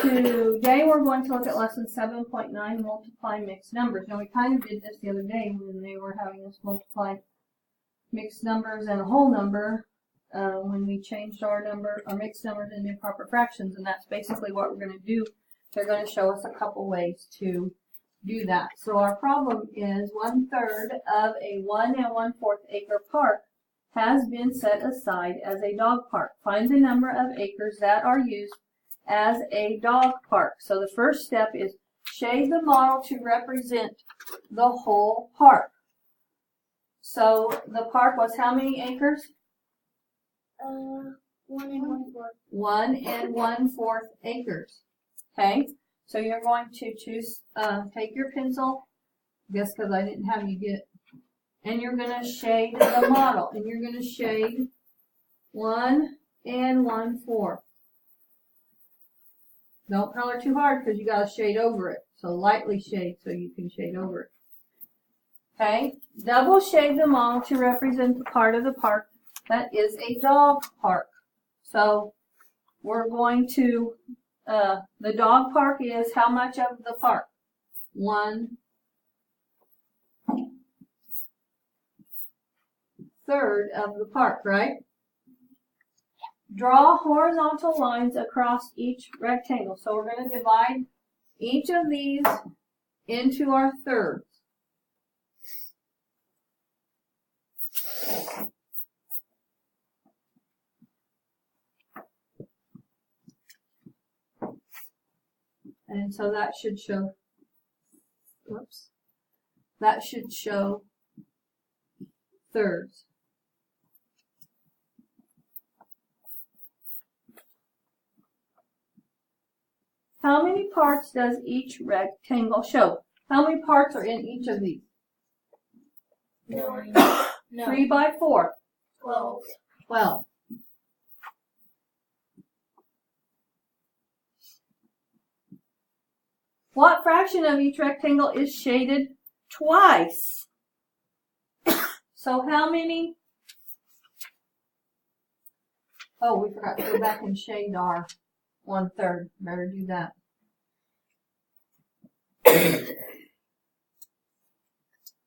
Today we're going to look at lesson 7.9, multiply mixed numbers. Now we kind of did this the other day when they were having us multiply mixed numbers and a whole number when we changed our mixed numbers into improper fractions, and that's basically what we're going to do. They're going to show us a couple ways to do that. So our problem is 1/3 of a 1 1/4 acre park has been set aside as a dog park. Find the number of acres that are used as a dog park. So the first step is shade the model to represent the whole park. So the park was how many acres? 1 1/4. 1 1/4 acres. Okay, so you're going to choose, take your pencil, just because I didn't have you get, and you're going to shade the model, and you're going to shade 1 1/4. Don't color too hard because you got to shade over it. So lightly shade so you can shade over it. Okay, double shade the model to represent the part of the park that is a dog park. So we're going to, the dog park is how much of the park? 1/3 of the park, right? Draw horizontal lines across each rectangle. So we're going to divide each of these into our thirds. And so that should show, whoops, that should show thirds. How many parts does each rectangle show? How many parts are in each of these? 9. 3 by 4. 12. 12. What fraction of each rectangle is shaded twice? So how many? Oh, we forgot to go back and shade our 1/3. Better do that.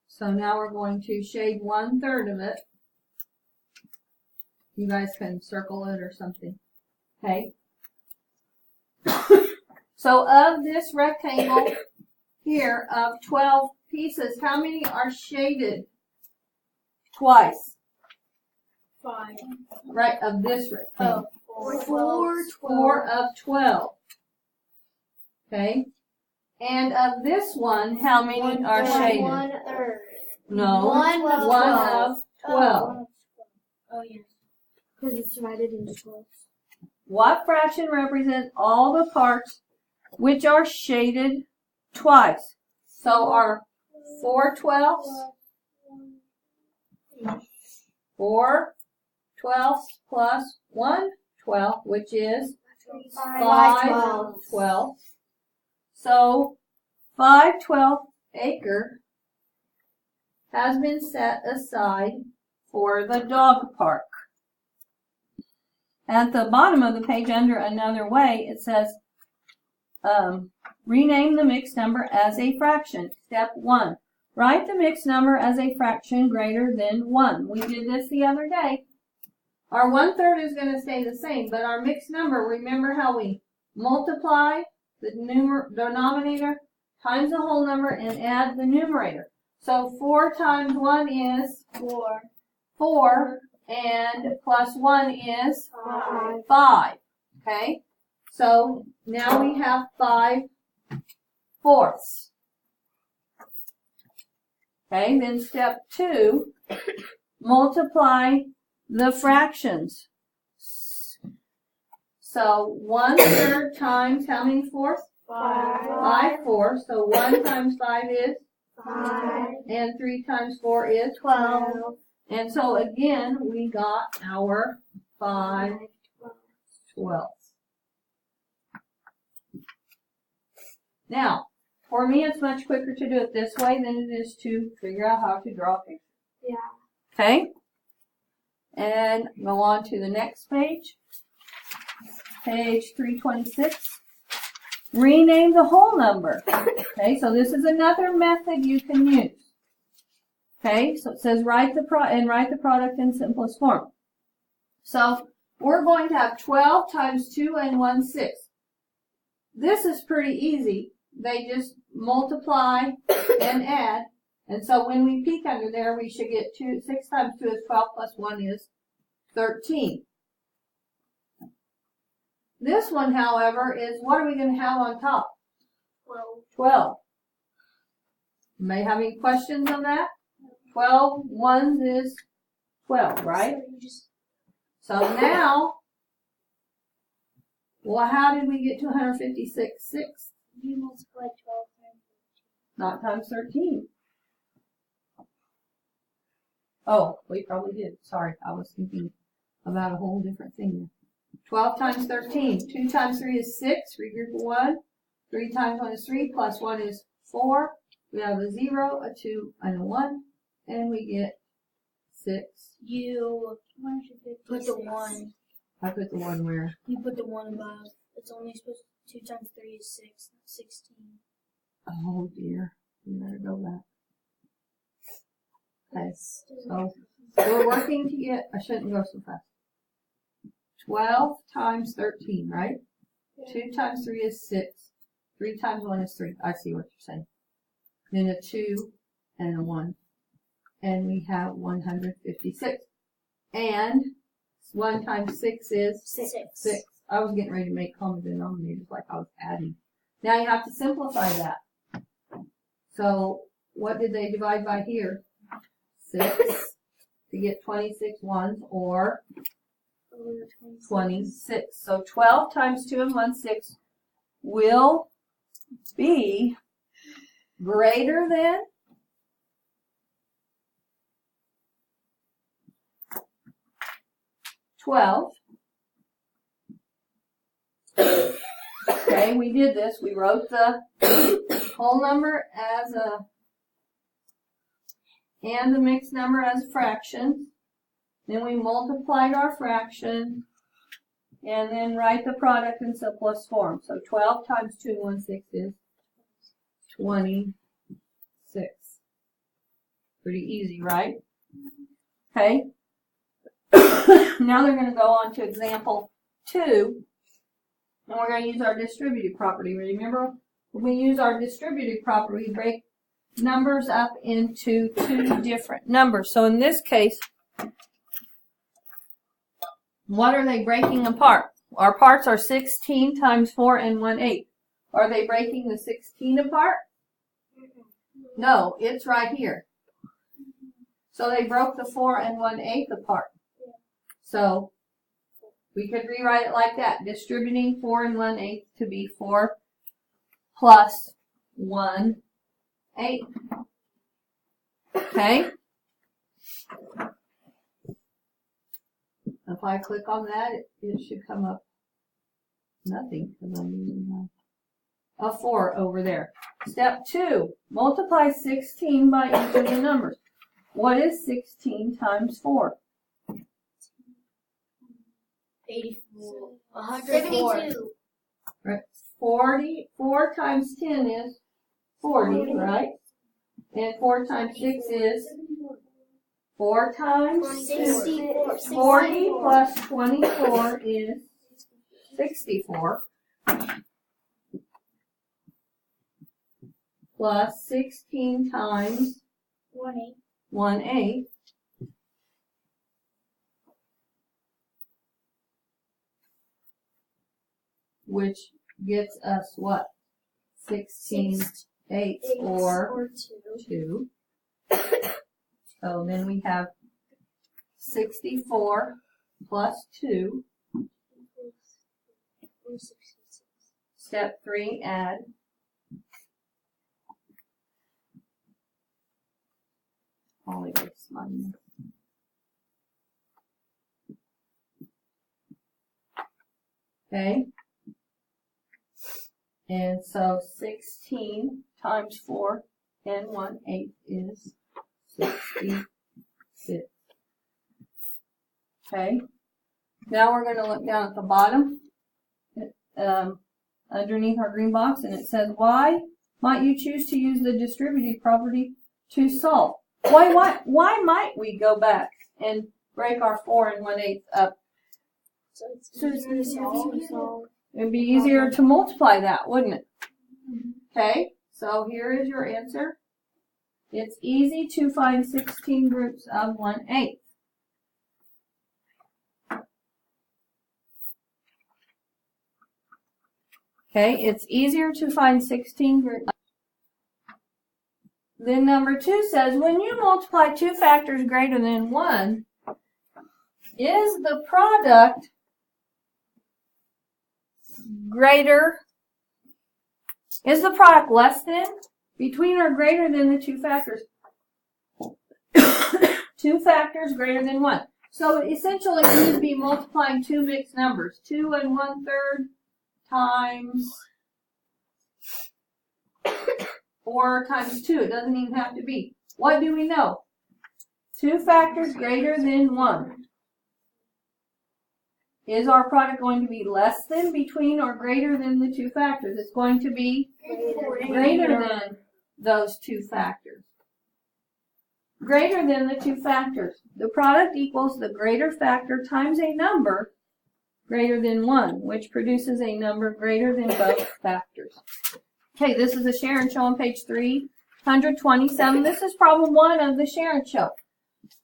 So now we're going to shade 1/3 of it. You guys can circle it or something. Okay. So of this rectangle here of 12 pieces, how many are shaded twice? 5. Right, of this rectangle. 4 of 12. Okay. And of this one, how many are shaded? 1/3. No. 1 of 1 of 12. Oh, yes. Because it's divided into 12. What fraction represents all the parts which are shaded twice? So our 4/12, 4/12 plus 1/12, which is 5/12. So 5/12 acre has been set aside for the dog park. At the bottom of the page under another way, it says, rename the mixed number as a fraction. Step 1. Write the mixed number as a fraction greater than 1. We did this the other day. Our 1/3 is going to stay the same, but our mixed number, remember how we multiply the denominator times the whole number and add the numerator. So 4 times 1 is 4. 4, and plus 1 is 5. 5. Okay? So now we have 5/4. Okay, then step 2, multiply the fractions. So 1/3 times how many fourths? 5. 5/4. So 1 times 5 is 5. and 3 times 4 is 12. And so again, we got our 5/12. Now, for me, it's much quicker to do it this way than it is to figure out how to draw a picture. Yeah. Okay? And go on to the next page. Page 326. rename the whole number. Okay, so this is another method you can use. Okay, so it says write the product in simplest form. So we're going to have 12 times 2 and 1/6. This is pretty easy. They just multiply and add. And so when we peek under there, we should get 6 times 2 is 12 plus 1 is 13. This one, however, is what are we going to have on top? 12. May have any questions on that? 12 ones is 12, right? So now, well, how did we get to 156/6? You multiplied 12 times 13. Not times 13. Oh, we probably did. Sorry, I was thinking about a whole different thing. 12 times 13. 2 times 3 is 6. Regroup a 1. 3 times 1 is 3. Plus 1 is 4. We have a 0, a 2, and a 1. And we get 6. You put the 1. I put the 1 where? You put the 1 above. It's only supposed to 2 times 3 is 6. 16. Oh dear. We better go back. Okay. So we're working to get, I shouldn't go so fast. 12 times 13, right? 2 times 3 is 6. 3 times 1 is 3. I see what you're saying. Then a 2 and a 1. And we have 156. And 1 times 6 is 6. I was getting ready to make common denominators like I was adding. Now you have to simplify that. So what did they divide by here? 6 to get 26 ones or 26. So 12 times 2 and 1/6 will be greater than 12. Okay, we did this. We wrote the whole number as and the mixed number as a fraction. Then we multiplied our fraction. And then write the product in simplest form. So 12 times 2 and 1/6 is 26. Pretty easy, right? Okay. Now they're going to go on to example 2. And we're going to use our distributive property. Remember, when we use our distributive property, we break numbers up into 2 different numbers. So in this case, what are they breaking apart? Our parts are 16 times 4 and 1/8. Are they breaking the 16 apart? No, it's right here. So they broke the 4 and 1/8 apart. So we could rewrite it like that. Distributing 4 and 1/8 to be 4 plus 1/8. Okay? If I click on that, it should come up nothing because I'm using a 4 over there. Step 2, multiply 16 by each of the numbers. What is 16 times 4? 84. 172. Right. 4 times 10 is 40, right? And 4 times 6 is 4 times 64. 40 plus 24 is 64. Plus 16 times 1/8. Which gets us what? 16/8 or 2. So then we have 64 plus 2. Step 3, add. Holy Ghost, money. Okay. And so 16 times 4 and 1/8 is 66. Okay. Now we're going to look down at the bottom. underneath our green box, and it says, why might you choose to use the distributive property to solve? Why might we go back and break our 4 1/8 up? So it's easier to solve. It'd be easier to multiply that, wouldn't it? Okay, so here is your answer. It's easy to find 16 groups of 1/8. Okay, it's easier to find 16 groups. Then number 2 says, when you multiply two factors greater than 1, is the product less than, between, or greater than the two factors? Two factors greater than 1. So essentially we would be multiplying two mixed numbers. 2 1/3 times 4 times 2. It doesn't even have to be. What do we know? Two factors greater than 1. Is our product going to be less than, between, or greater than the two factors? It's going to be greater than those two factors. Greater than the two factors. The product equals the greater factor times a number greater than 1, which produces a number greater than both factors. Okay, this is a Sharon show on page 327. This is problem 1 of the Sharon show.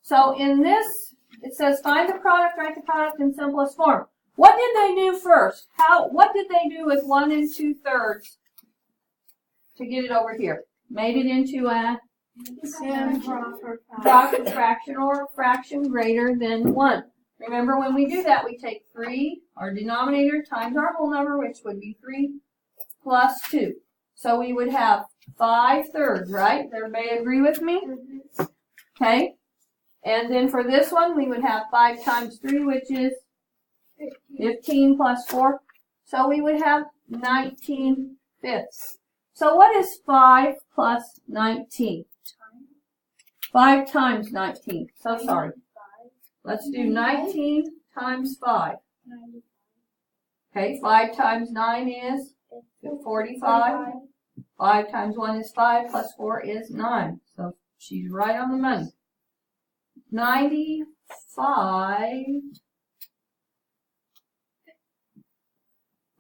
So in this, it says find the product, write the product in simplest form. What did they do first? What did they do with 1 2/3 to get it over here? Made it into a proper fraction, or fraction greater than 1. Remember, when we do that, we take 3, our denominator, times our whole number, which would be 3 plus 2. So we would have 5/3, right? Does everybody agree with me? Okay. And then for this one, we would have 5 times 3, which is 15 plus 4. So we would have 19/5. So what is 5 plus 19? 5 times 19. So sorry. Let's do 19 times 5. Okay, 5 times 9 is 45. 5 times 1 is 5, plus 4 is 9. So she's right on the money. 95,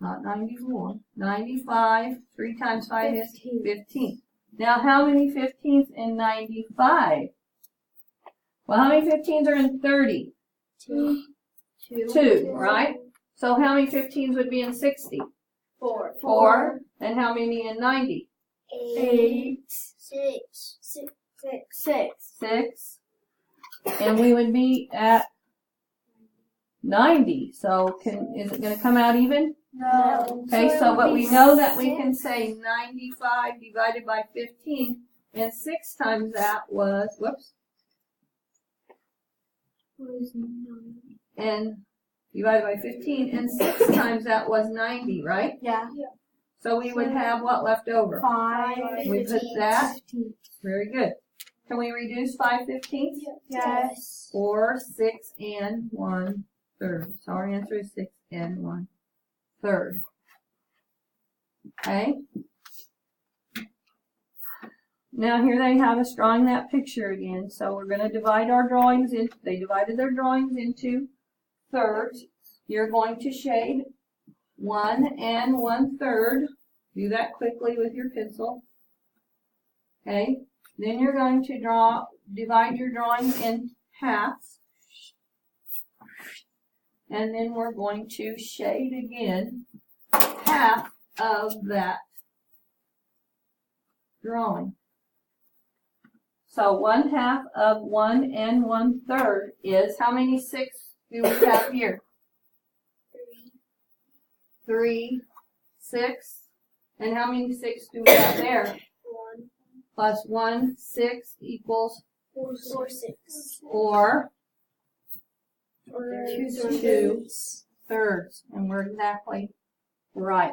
not 94, 95, 3 times 5 is 15. Now how many 15ths in 95? Well, how many 15s are in 30? 2, right? So how many 15s would be in 60? 4. And how many in 90? 8. 6. And we would be at 90. So is it going to come out even? No. Okay, so but we know that we can say 95 divided by 15, and 6 times that was, whoops. And divided by 15, and 6 times that was 90, right? Yeah. So we would have what left over? 5. We put that. Very good. Can we reduce 5 15ths? Yes. 4, 6, and 1/3. So our answer is 6 and 1/3. Okay. Now here they have us drawing that picture again. So we're going to divide our drawings into, they divided their drawings into thirds. You're going to shade 1 and 1/3. Do that quickly with your pencil. Okay. Then you're going to divide your drawings in halves. And then we're going to shade again half of that drawing. So 1/2 of 1 and 1/3 is, how many 6 do we have here? 3, 6. And how many 6 do we have there? 1. Plus 1, 6 equals 4, 6. Or 2 2/3. And we're exactly right.